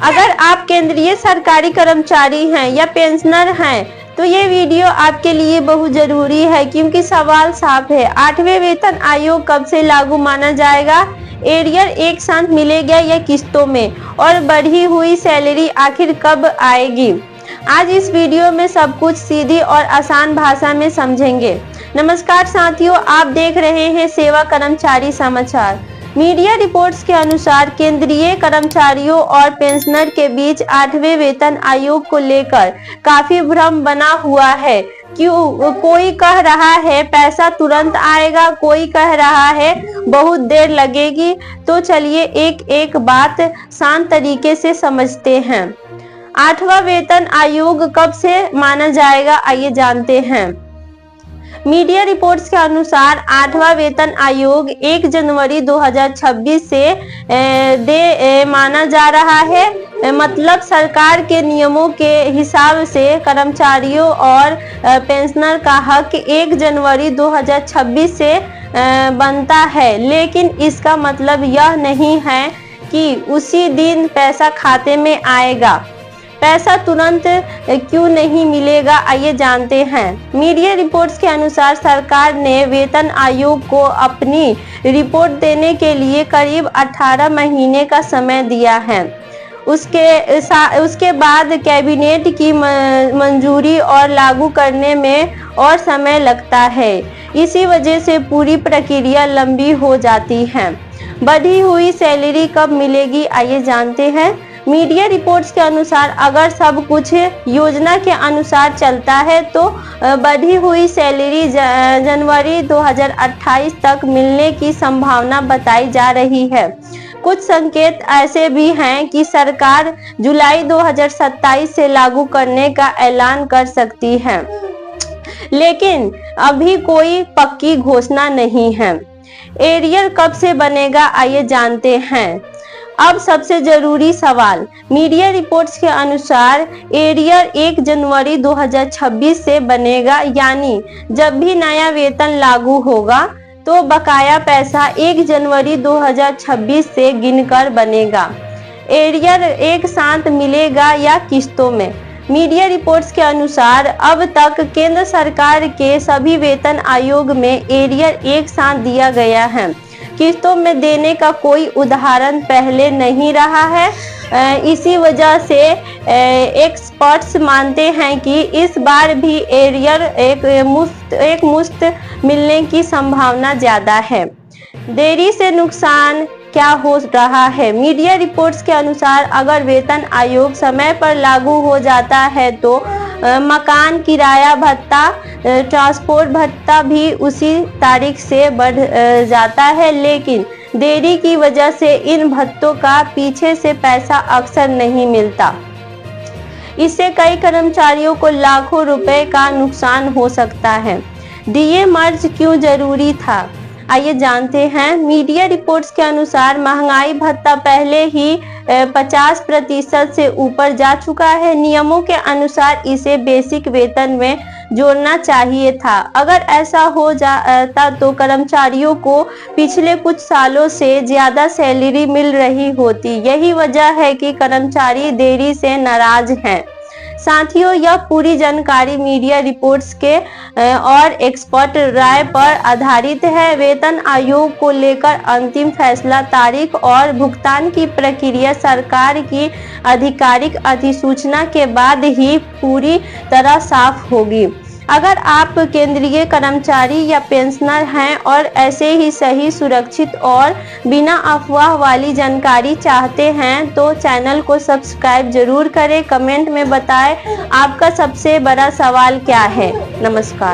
अगर आप केंद्रीय सरकारी कर्मचारी हैं या पेंशनर हैं तो ये वीडियो आपके लिए बहुत जरूरी है, क्योंकि सवाल साफ है। 8वें वेतन आयोग कब से लागू माना जाएगा? एरियर एक साथ मिलेगा या किस्तों में? और बढ़ी हुई सैलरी आखिर कब आएगी? आज इस वीडियो में सब कुछ सीधी और आसान भाषा में समझेंगे। नमस्कार साथियों, आप देख रहे हैं सेवा कर्मचारी समाचार। मीडिया रिपोर्ट्स के अनुसार केंद्रीय कर्मचारियों और पेंशनर के बीच 8वें वेतन आयोग को लेकर काफी भ्रम बना हुआ है। क्यों? कोई कह रहा है पैसा तुरंत आएगा, कोई कह रहा है बहुत देर लगेगी। तो चलिए एक एक बात शांत तरीके से समझते हैं। 8वां वेतन आयोग कब से माना जाएगा, आइए जानते हैं। मीडिया रिपोर्ट्स के अनुसार 8वां वेतन आयोग 1 जनवरी 2026 से माना जा रहा है। मतलब सरकार के नियमों के हिसाब से कर्मचारियों और पेंशनर का हक 1 जनवरी 2026 से बनता है, लेकिन इसका मतलब यह नहीं है कि उसी दिन पैसा खाते में आएगा। पैसा तुरंत क्यों नहीं मिलेगा, आइए जानते हैं। मीडिया रिपोर्ट्स के अनुसार सरकार ने वेतन आयोग को अपनी रिपोर्ट देने के लिए करीब 18 महीने का समय दिया है। उसके बाद कैबिनेट की मंजूरी और लागू करने में और समय लगता है। इसी वजह से पूरी प्रक्रिया लंबी हो जाती है। बढ़ी हुई सैलरी कब मिलेगी, आइए जानते हैं। मीडिया रिपोर्ट्स के अनुसार अगर सब कुछ योजना के अनुसार चलता है तो बढ़ी हुई सैलरी जनवरी 2028 तक मिलने की संभावना बताई जा रही है। कुछ संकेत ऐसे भी हैं कि सरकार जुलाई 2027 से लागू करने का ऐलान कर सकती है, लेकिन अभी कोई पक्की घोषणा नहीं है। एरियर कब से बनेगा, आइए जानते हैं। अब सबसे जरूरी सवाल, मीडिया रिपोर्ट्स के अनुसार एरियर 1 जनवरी 2026 से बनेगा, यानी जब भी नया वेतन लागू होगा तो बकाया पैसा 1 जनवरी 2026 से गिनकर बनेगा। एरियर एक साथ मिलेगा या किस्तों में? मीडिया रिपोर्ट्स के अनुसार अब तक केंद्र सरकार के सभी वेतन आयोग में एरियर एक साथ दिया गया है। किस्तों में देने का कोई उदाहरण पहले नहीं रहा है। इसी वजह से एक्सपर्ट्स मानते हैं कि इस बार भी एरियर एक मुश्त मिलने की संभावना ज्यादा है। देरी से नुकसान क्या हो रहा है? मीडिया रिपोर्ट्स के अनुसार अगर वेतन आयोग समय पर लागू हो जाता है तो मकान किराया भत्ता, ट्रांसपोर्ट भत्ता भी उसी तारीख से बढ़ जाता है, लेकिन देरी की वजह से इन भत्तों का पीछे से पैसा अक्सर नहीं मिलता। इससे कई कर्मचारियों को लाखों रुपए का नुकसान हो सकता है। डीए मर्ज क्यों जरूरी था, आइए जानते हैं। मीडिया रिपोर्ट्स के अनुसार महंगाई भत्ता पहले ही 50% से ऊपर जा चुका है। नियमों के अनुसार इसे बेसिक वेतन में जोड़ना चाहिए था। अगर ऐसा हो जाता तो कर्मचारियों को पिछले कुछ सालों से ज्यादा सैलरी मिल रही होती। यही वजह है कि कर्मचारी देरी से नाराज हैं। साथियों, यह पूरी जानकारी मीडिया रिपोर्ट्स के और एक्सपर्ट राय पर आधारित है। वेतन आयोग को लेकर अंतिम फैसला, तारीख और भुगतान की प्रक्रिया सरकार की आधिकारिक अधिसूचना के बाद ही पूरी तरह साफ होगी। अगर आप केंद्रीय कर्मचारी या पेंशनर हैं और ऐसे ही सही, सुरक्षित और बिना अफवाह वाली जानकारी चाहते हैं तो चैनल को सब्सक्राइब जरूर करें। कमेंट में बताएं आपका सबसे बड़ा सवाल क्या है। नमस्कार।